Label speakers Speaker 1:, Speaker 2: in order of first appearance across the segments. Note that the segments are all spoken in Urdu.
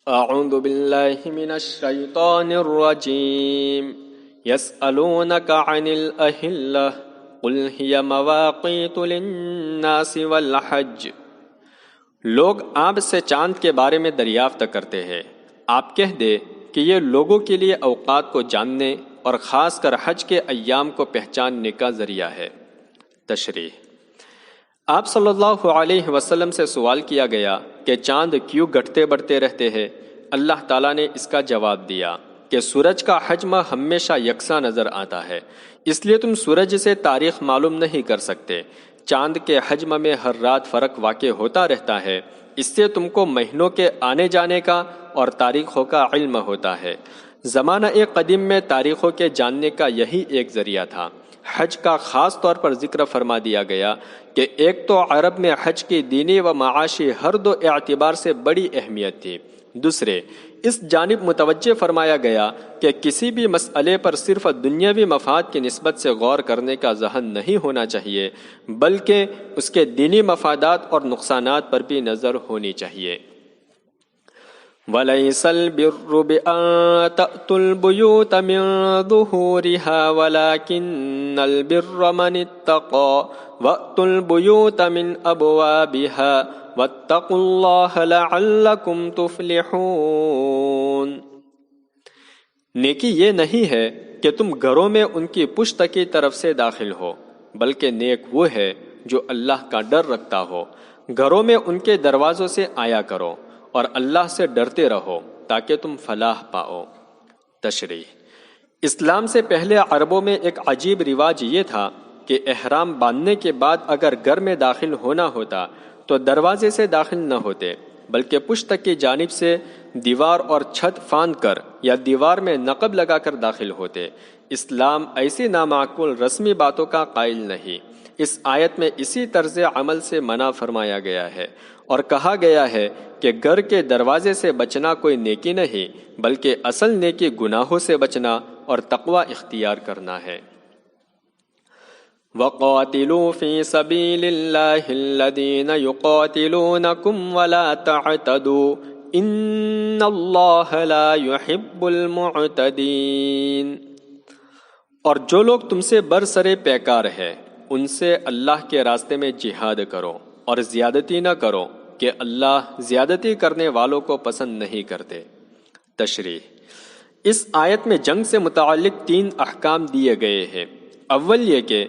Speaker 1: اعوذ باللہ من الشیطان الرجیم یسألونک عن الاہلہ قل ہی مواقیت للناس والحج۔ لوگ آپ سے چاند کے بارے میں دریافت کرتے ہیں، آپ کہہ دے کہ یہ لوگوں کے لیے اوقات کو جاننے اور خاص کر حج کے ایام کو پہچاننے کا ذریعہ ہے۔ تشریح: آپ صلی اللہ علیہ وسلم سے سوال کیا گیا کہ چاند کیوں گھٹتے بڑھتے رہتے ہیں؟ اللہ تعالیٰ نے اس کا جواب دیا کہ سورج کا حجم ہمیشہ یکساں نظر آتا ہے، اس لیے تم سورج سے تاریخ معلوم نہیں کر سکتے۔ چاند کے حجم میں ہر رات فرق واقع ہوتا رہتا ہے، اس سے تم کو مہینوں کے آنے جانے کا اور تاریخوں کا علم ہوتا ہے۔ زمانہ قدیم میں تاریخوں کے جاننے کا یہی ایک ذریعہ تھا۔ حج کا خاص طور پر ذکر فرما دیا گیا کہ ایک تو عرب میں حج کی دینی و معاشی ہر دو اعتبار سے بڑی اہمیت تھی، دوسرے اس جانب متوجہ فرمایا گیا کہ کسی بھی مسئلے پر صرف دنیاوی مفاد کی نسبت سے غور کرنے کا ذہن نہیں ہونا چاہیے، بلکہ اس کے دینی مفادات اور نقصانات پر بھی نظر ہونی چاہیے۔ وَلَيْسَ الْبِرُّ بِأَن تَأْتُوا الْبُيُوتَ مِن ظُهُورِهَا وَلَكِنَّ الْبِرَّ مَنِ اتَّقَىٰ وَأْتُوا الْبُيُوتَ مِنْ أَبْوَابِهَا وَاتَّقُوا اللَّهَ لَعَلَّكُمْ تُفْلِحُونَ۔ نیکی یہ نہیں ہے کہ تم گھروں میں ان کی پشت کی طرف سے داخل ہو، بلکہ نیک وہ ہے جو اللہ کا ڈر رکھتا ہو۔ گھروں میں ان کے دروازوں سے آیا کرو اور اللہ سے ڈرتے رہو تاکہ تم فلاح پاؤ۔ تشریح: اسلام سے پہلے عربوں میں ایک عجیب رواج یہ تھا کہ احرام باندھنے کے بعد اگر گھر میں داخل ہونا ہوتا تو دروازے سے داخل نہ ہوتے، بلکہ پشت کی جانب سے دیوار اور چھت پھاند کر یا دیوار میں نقب لگا کر داخل ہوتے۔ اسلام ایسی نامعقول رسمی باتوں کا قائل نہیں۔ اس آیت میں اسی طرز عمل سے منع فرمایا گیا ہے اور کہا گیا ہے کہ گھر کے دروازے سے بچنا کوئی نیکی نہیں، بلکہ اصل نیکی گناہوں سے بچنا اور تقوی اختیار کرنا ہے۔ وَقَاتِلُوا فِي سَبِيلِ اللَّهِ الَّذِينَ يُقَاتِلُونَكُمْ وَلَا تَعْتَدُوا إِنَّ اللَّهَ لَا يُحِبُّ الْمُعْتَدِينَ۔ اور جو لوگ تم سے برسرے پیکار ہے ان سے اللہ کے راستے میں جہاد کرو اور زیادتی نہ کرو کہ اللہ زیادتی کرنے والوں کو پسند نہیں کرتے۔ تشریح: اس آیت میں جنگ سے متعلق 3 احکام دیے گئے ہیں۔ اول یہ کہ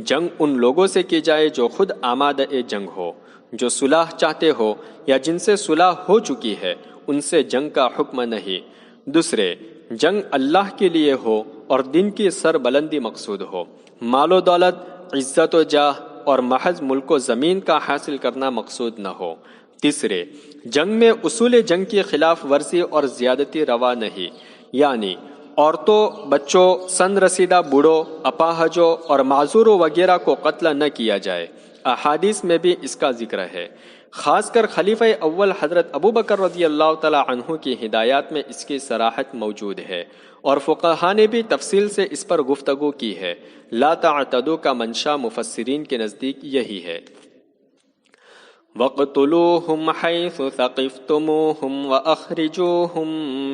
Speaker 1: جنگ ان لوگوں سے کی جائے جو خود آمادہ جنگ ہو، جو صلح چاہتے ہو یا جن سے صلح ہو چکی ہے، ان سے جنگ کا حکم نہیں۔ دوسرے، جنگ اللہ کے لیے ہو اور دین کی سربلندی مقصود ہو، مال و دولت، عزت و جاہ اور محض ملک و زمین کا حاصل کرنا مقصود نہ ہو۔ تیسرے، جنگ میں اصول جنگ کی خلاف ورزی اور زیادتی روا نہیں، یعنی عورتوں، بچوں، سن رسیدہ بوڑھوں، اپاہجوں اور معذوروں وغیرہ کو قتل نہ کیا جائے۔ احادیث میں بھی اس کا ذکر ہے۔ خاص کر خلیفہ اول حضرت ابوبکر رضی اللہ تعالی عنہ کی ہدایات میں اس کی صراحت موجود ہے، اور فقہاء نے بھی تفصیل سے اس پر گفتگو کی ہے۔ لا تعتدوا کا منشا مفسرین کے نزدیک یہی ہے۔ وَاقْتُلُوهُمْ حَيْثُ ثَقِفْتُمُوهُمْ وَأَخْرِجُوهُمْ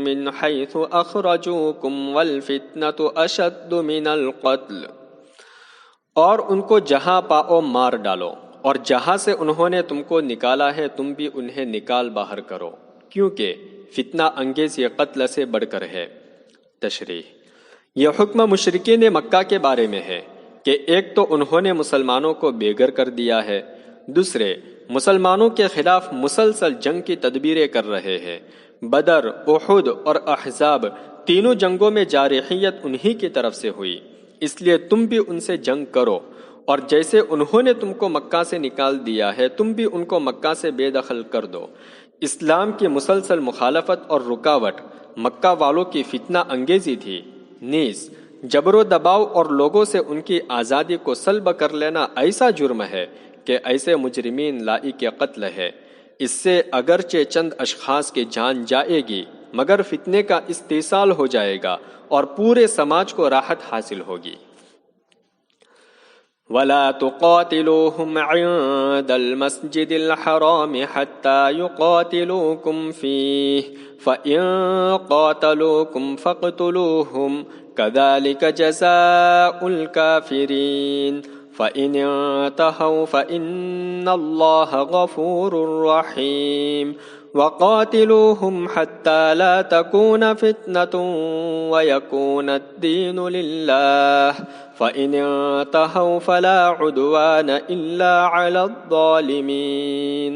Speaker 1: مِنْ حَيْثُ أَخْرَجُوكُمْ وَالْفِتْنَةُ أَشَدُّ مِنَ الْقَتْلِ۔ اور ان کو جہاں پاؤ مار ڈالو، اور جہاں سے انہوں نے تم کو نکالا ہے تم بھی انہیں نکال باہر کرو، کیونکہ فتنہ انگیز یہ قتل سے بڑھ کر ہے۔ تشریح: یہ حکم مشرکین مکہ کے بارے میں ہے کہ ایک تو انہوں نے مسلمانوں کو بے گھر کر دیا ہے، دوسرے مسلمانوں کے خلاف مسلسل جنگ کی تدبیریں کر رہے ہیں۔ بدر، احد اور احزاب تینوں جنگوں میں جارحیت انہی کی طرف سے ہوئی، اس لیے تم بھی ان سے جنگ کرو، اور جیسے انہوں نے تم کو مکہ سے نکال دیا ہے تم بھی ان کو مکہ سے بے دخل کر دو۔ اسلام کی مسلسل مخالفت اور رکاوٹ مکہ والوں کی فتنہ انگیزی تھی، نیز جبر و دباؤ اور لوگوں سے ان کی آزادی کو سلب کر لینا ایسا جرم ہے کہ ایسے مجرمین لائق قتل ہے۔ اس سے اگرچہ چند اشخاص کی جان جائے گی مگر فتنے کا استئصال ہو جائے گا اور پورے سماج کو راحت حاصل ہوگی۔ ولا تقاتلوهم عند المسجد الحرام حتى يقاتلوكم فيه فإن قاتلوكم فاقتلوهم كذلك جزاء الكافرين فإن انتهوا فإن الله غفور رحيم وقاتلوهم حتى لا تكون فتنة ويكون الدين لله فإن انتهوا فلا عدوان إلا على الظالمين۔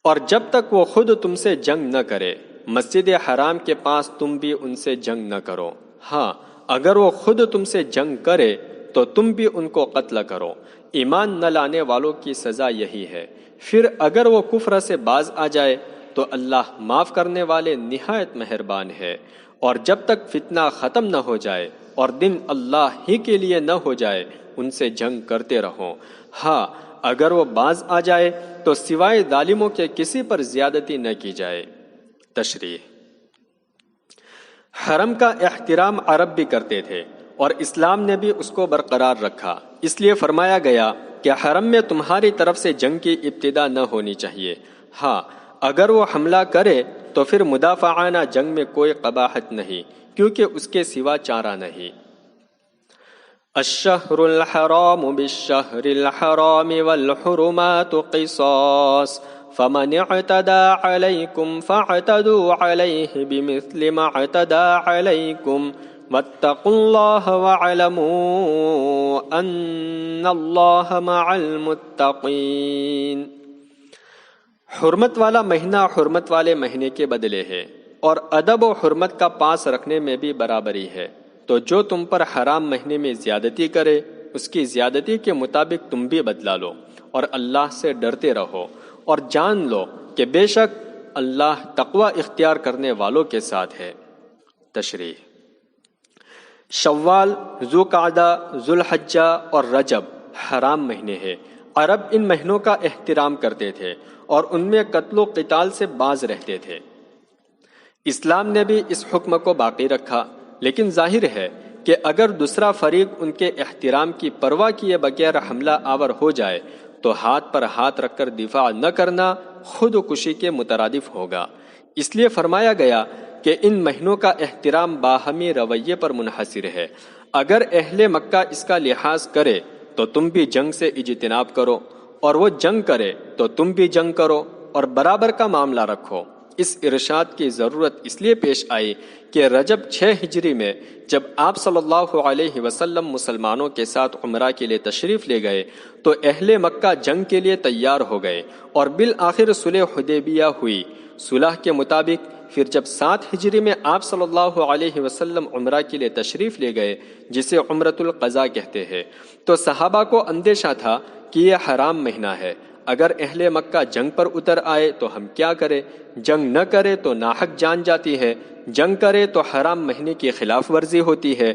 Speaker 1: اور جب تک وہ خود تم سے جنگ نہ کرے مسجد حرام کے پاس تم بھی ان سے جنگ نہ کرو۔ ہاں اگر وہ خود تم سے جنگ کرے تو تم بھی ان کو قتل کرو۔ ایمان نہ لانے والوں کی سزا یہی ہے۔ پھر اگر وہ کفر سے باز آ جائے تو اللہ معاف کرنے والے نہایت مہربان ہے۔ اور جب تک فتنہ ختم نہ ہو جائے اور دن اللہ ہی کے لیے نہ ہو جائے ان سے جنگ کرتے رہو۔ ہاں اگر وہ باز آ جائے تو سوائے ظالموں کے کسی پر زیادتی نہ کی جائے۔ تشریح: حرم کا احترام عرب بھی کرتے تھے اور اسلام نے بھی اس کو برقرار رکھا، اس لیے فرمایا گیا کہ حرم میں تمہاری طرف سے جنگ کی ابتدا نہ ہونی چاہیے۔ ہاں اگر وہ حملہ کرے تو پھر مدافعانہ جنگ میں کوئی قباحت نہیں، کیونکہ اس کے سوا چارہ نہیں۔ الشہر الحرام بالشہر الحرام والحرمات قصاص فمن اعتدى عليكم فاعتدوا عليه بمثل ما اعتدى عليكم واتقوا الله واعلموا ان الله مع المتقين۔ حرمت والا مہینہ حرمت والے مہینے کے بدلے ہے، اور ادب و حرمت کا پاس رکھنے میں بھی برابری ہے۔ تو جو تم پر حرام مہینے میں زیادتی کرے اس کی زیادتی کے مطابق تم بھی بدلا لو، اور اللہ سے ڈرتے رہو اور جان لو کہ بے شک اللہ تقوی اختیار کرنے والوں کے ساتھ ہے۔ تشریح: شوال، ذوالقعدہ، ذوالحجہ اور رجب حرام مہینے ہیں۔ عرب ان مہینوں کا احترام کرتے تھے اور ان میں قتل و قتال سے باز رہتے تھے۔ اسلام نے بھی اس حکم کو باقی رکھا، لیکن ظاہر ہے کہ اگر دوسرا فریق ان کے احترام کی پرواہ کیے بغیر حملہ آور ہو جائے تو ہاتھ پر ہاتھ رکھ کر دفاع نہ کرنا خود کشی کے مترادف ہوگا۔ اس لیے فرمایا گیا کہ ان مہینوں کا احترام باہمی رویے پر منحصر ہے۔ اگر اہل مکہ اس کا لحاظ کرے تو تم بھی جنگ سے اجتناب کرو، اور وہ جنگ کرے تو تم بھی جنگ کرو، اور برابر کا معاملہ رکھو۔ اس ارشاد کی ضرورت اس لیے پیش آئی کہ رجب 6 ہجری میں جب آپ صلی اللہ علیہ وسلم مسلمانوں کے ساتھ عمرہ کے لیے تشریف لے گئے تو اہل مکہ جنگ کے لیے تیار ہو گئے، اور بالآخر صلح حدیبیہ ہوئی۔ صلح کے مطابق پھر جب 7 ہجری میں آپ صلی اللہ علیہ وسلم عمرہ کے لیے تشریف لے گئے، جسے عمرۃ القضاء کہتے ہیں، تو صحابہ کو اندیشہ تھا کہ یہ حرام مہینہ ہے، اگر اہل مکہ جنگ پر اتر آئے تو ہم کیا کریں؟ جنگ نہ کرے تو ناحق جان جاتی ہے، جنگ کرے تو حرام مہینے کی خلاف ورزی ہوتی ہے۔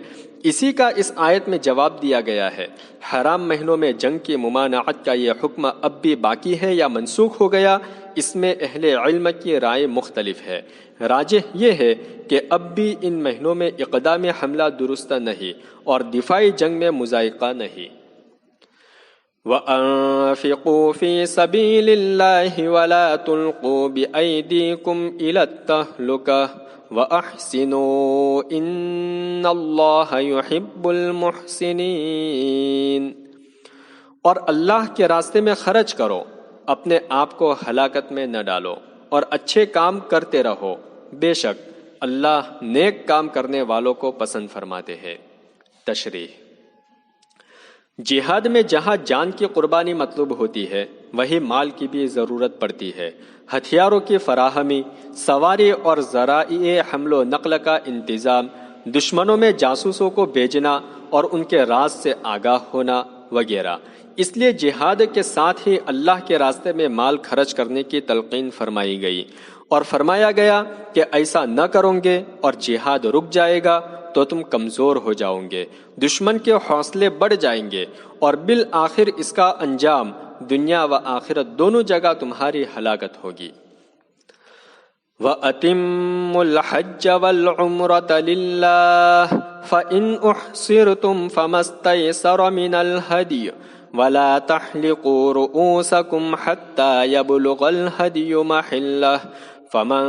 Speaker 1: اسی کا اس آیت میں جواب دیا گیا ہے۔ حرام مہینوں میں جنگ کی ممانعت کا یہ حکم اب بھی باقی ہے یا منسوخ ہو گیا، اس میں اہل علم کی رائے مختلف ہے۔ راجح یہ ہے کہ اب بھی ان مہینوں میں اقدام حملہ درست نہیں اور دفاعی جنگ میں مذائقہ نہیں۔ وَأَنفِقُوا فِي سَبِيلِ اللَّهِ وَلَا تُلْقُوا بِأَيْدِيكُمْ إِلَى التَّهْلُكَةِ وَأَحْسِنُوا إِنَّ اللَّهَ يُحِبُّ الْمُحْسِنِينَ۔ اور اللہ کے راستے میں خرچ کرو، اپنے آپ کو ہلاکت میں نہ ڈالو، اور اچھے کام کرتے رہو، بے شک اللہ نیک کام کرنے والوں کو پسند فرماتے ہیں۔ تشریح: جہاد میں جہاں جان کی قربانی مطلوب ہوتی ہے وہی مال کی بھی ضرورت پڑتی ہے۔ ہتھیاروں کی فراہمی، سواری اور ذرائع حمل و نقل کا انتظام، دشمنوں میں جاسوسوں کو بھیجنا اور ان کے راز سے آگاہ ہونا وغیرہ۔ اس لیے جہاد کے ساتھ ہی اللہ کے راستے میں مال خرچ کرنے کی تلقین فرمائی گئی، اور فرمایا گیا کہ ایسا نہ کرو گے اور جہاد رک جائے گا تو تم کمزور ہو جاؤ گے، دشمن کے حوصلے بڑھ جائیں گے، اور بالآخر اس کا انجام دنیا و آخرت دونوں جگہ تمہاری ہلاکت ہوگی۔ وَأَتِمُّوا الْحَجَّ وَالْعُمْرَةَ لِلَّهِ فَإِنْ أُحْصِرْتُمْ فَمَا اسْتَيْسَرَ مِنَ الْهَدْيِ وَلَا تَحْلِقُوا رُؤُوسَكُمْ حَتَّى يَبْلُغَ الْهَدْيُ مَحِلَّهُ فَمَنْ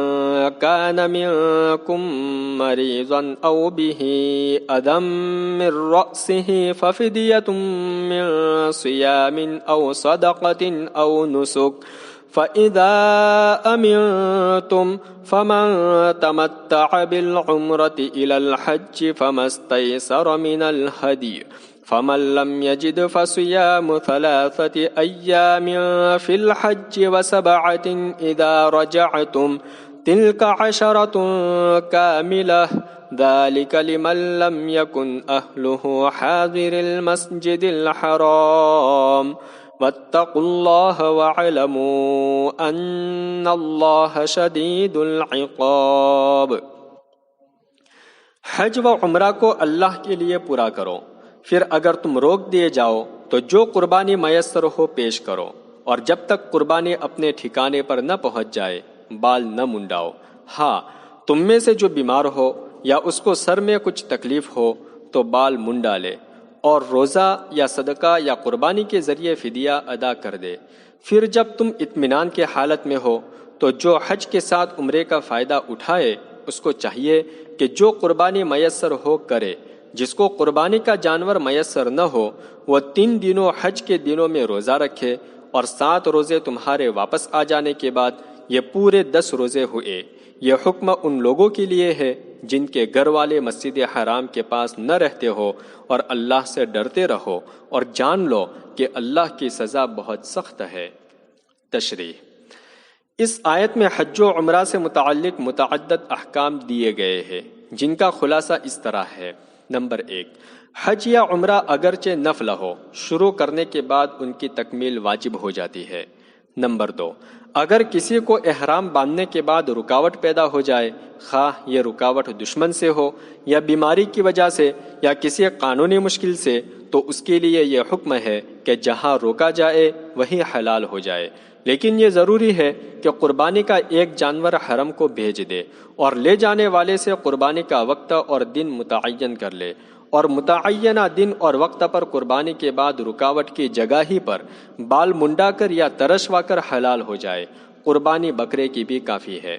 Speaker 1: كَانَ مِنْكُمْ مَرِيضًا أَوْ بِهِ أَذًى مِنْ رَأْسِهِ فَفِدْيَةٌ مِنْ صِيَامٍ أَوْ صَدَقَةٍ أَوْ نُسُكٍ فَإِذَا أَمِنْتُمْ فَمَنْ تَمَتَّعَ بِالْعُمْرَةِ إِلَى الْحَجِّ فَمَا اسْتَيْسَرَ مِنَ الْهَدْيِ فَمَنْ لَمْ يَجِدْ فَصِيَامُ 3 أَيَّامٍ فِي الْحَجِّ و7 إِذَا رَجَعْتُمْ تِلْكَ 10 كَامِلَةٌ ذَلِكَ لِمَنْ لَمْ يَكُنْ أَهْلُهُ حَاضِرِ الْمَسْجِدِ الْحَرَامِ وَاتَّقُوا اللَّهَ وَاعْلَمُوا أَنَّ اللَّهَ شَدِيدُ الْعِقَابِ۔ حج و عمرہ کو اللہ کے لیے پورا کرو، پھر اگر تم روک دیے جاؤ تو جو قربانی میسر ہو پیش کرو، اور جب تک قربانی اپنے ٹھکانے پر نہ پہنچ جائے بال نہ منڈاؤ۔ ہاں، تم میں سے جو بیمار ہو یا اس کو سر میں کچھ تکلیف ہو تو بال منڈا لے، اور روزہ یا صدقہ یا قربانی کے ذریعے فدیہ ادا کر دے۔ پھر جب تم اطمینان کے حالت میں ہو تو جو حج کے ساتھ عمرے کا فائدہ اٹھائے اس کو چاہیے کہ جو قربانی میسر ہو کرے۔ جس کو قربانی کا جانور میسر نہ ہو وہ 3 دنوں حج کے دنوں میں روزہ رکھے، اور 7 روزے تمہارے واپس آ جانے کے بعد یہ پورے 10 روزے ہوئے۔ یہ حکم ان لوگوں کے لیے ہے جن کے گھر والے مسجد حرام کے پاس نہ رہتے ہو، اور اللہ سے ڈرتے رہو اور جان لو کہ اللہ کی سزا بہت سخت ہے۔ تشریح: اس آیت میں حج و عمرہ سے متعلق متعدد احکام دیے گئے ہیں جن کا خلاصہ اس طرح ہے۔ نمبر 1، حج یا عمرہ اگرچہ نفل ہو، شروع کرنے کے بعد ان کی تکمیل واجب ہو جاتی ہے۔ نمبر 2، اگر کسی کو احرام باندھنے کے بعد رکاوٹ پیدا ہو جائے، خواہ یہ رکاوٹ دشمن سے ہو یا بیماری کی وجہ سے یا کسی قانونی مشکل سے، تو اس کے لیے یہ حکم ہے کہ جہاں روکا جائے وہیں حلال ہو جائے، لیکن یہ ضروری ہے کہ قربانی کا ایک جانور حرم کو بھیج دے اور لے جانے والے سے قربانی کا وقت اور دن متعین کر لے، اور متعینہ دن اور وقت پر قربانی کے بعد رکاوٹ کی جگہ ہی پر بال منڈا کر یا ترشوا کر حلال ہو جائے۔ قربانی بکرے کی بھی کافی ہے۔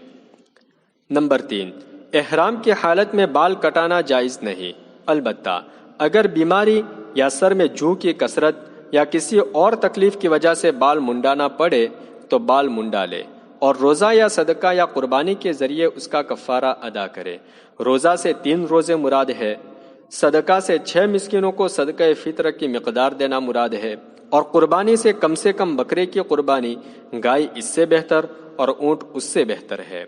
Speaker 1: نمبر 3، احرام کی حالت میں بال کٹانا جائز نہیں، البتہ اگر بیماری یا سر میں جوں کی کثرت یا کسی اور تکلیف کی وجہ سے بال منڈانا پڑے تو بال منڈا لے، اور روزہ یا صدقہ یا قربانی کے ذریعے اس کا کفارہ ادا کرے۔ روزہ سے 3 روزے مراد ہے، صدقہ سے 6 مسکینوں کو صدقہ فطر کی مقدار دینا مراد ہے، اور قربانی سے کم بکرے کی قربانی، گائے اس سے بہتر اور اونٹ اس سے بہتر ہے۔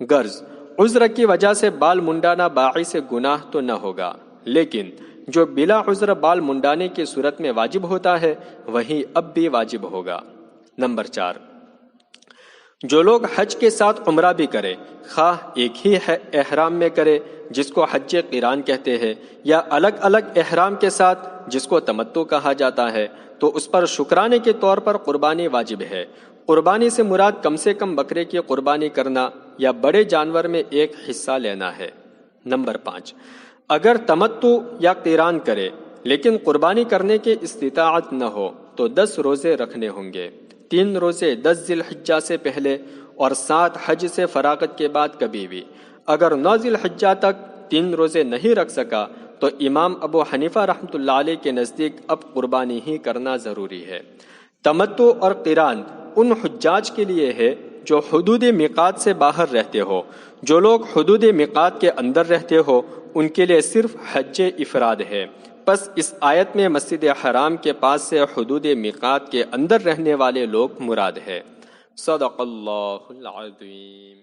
Speaker 1: غرض عذر کی وجہ سے بال منڈانا باعث گناہ تو نہ ہوگا، لیکن جو بلا عذر بال منڈانے کی صورت میں واجب ہوتا ہے وہی اب بھی واجب ہوگا۔ نمبر 4، جو لوگ حج کے ساتھ عمرہ بھی کرے، خواہ ایک ہی احرام میں کرے جس کو حج قران کہتے ہیں، یا الگ الگ احرام کے ساتھ جس کو تمتع کہا جاتا ہے، تو اس پر شکرانے کے طور پر قربانی واجب ہے۔ قربانی سے مراد کم بکرے کی قربانی کرنا یا بڑے جانور میں ایک حصہ لینا ہے۔ نمبر 5، اگر تمتع یا قران کرے لیکن قربانی کرنے کی استطاعت نہ ہو تو 10 روزے رکھنے ہوں گے۔ 3 روزے 10 ذی الحجہ سے پہلے اور 7 حج سے فراغت کے بعد کبھی بھی۔ اگر 9 ذی الحجہ تک 3 روزے نہیں رکھ سکا تو امام ابو حنیفہ رحمۃ اللہ علیہ کے نزدیک اب قربانی ہی کرنا ضروری ہے۔ تمتع اور قران ان حجاج کے لیے ہے جو حدود میقات سے باہر رہتے ہو۔ جو لوگ حدود میقات کے اندر رہتے ہو ان کے لیے صرف حج افراد ہے۔ پس اس آیت میں مسجد حرام کے پاس سے حدود میقات کے اندر رہنے والے لوگ مراد ہے۔ صدق اللہ العظیم۔